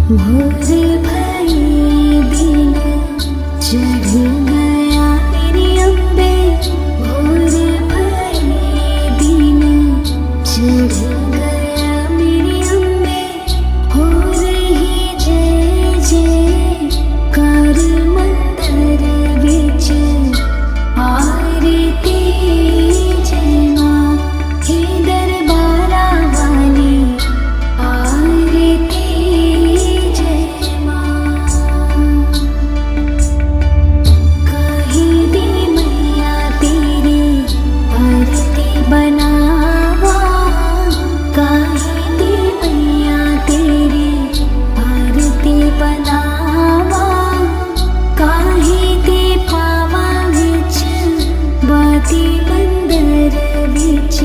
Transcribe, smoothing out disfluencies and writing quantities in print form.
भोर भई दिन चढ़ गया मेरी अम्बे, भोर भई दिन चढ़ गया मेरी अम्बे, हो रही जय जयकार मंदिर बिच आरती जय मां हे दरबारा वाली आरती जय मां। कहीं दी मैया तेरी आरती बनावा, कहीं दी मैया तेरी आरती बनावा, काहे ते पावा विच बाती मंदिर बिच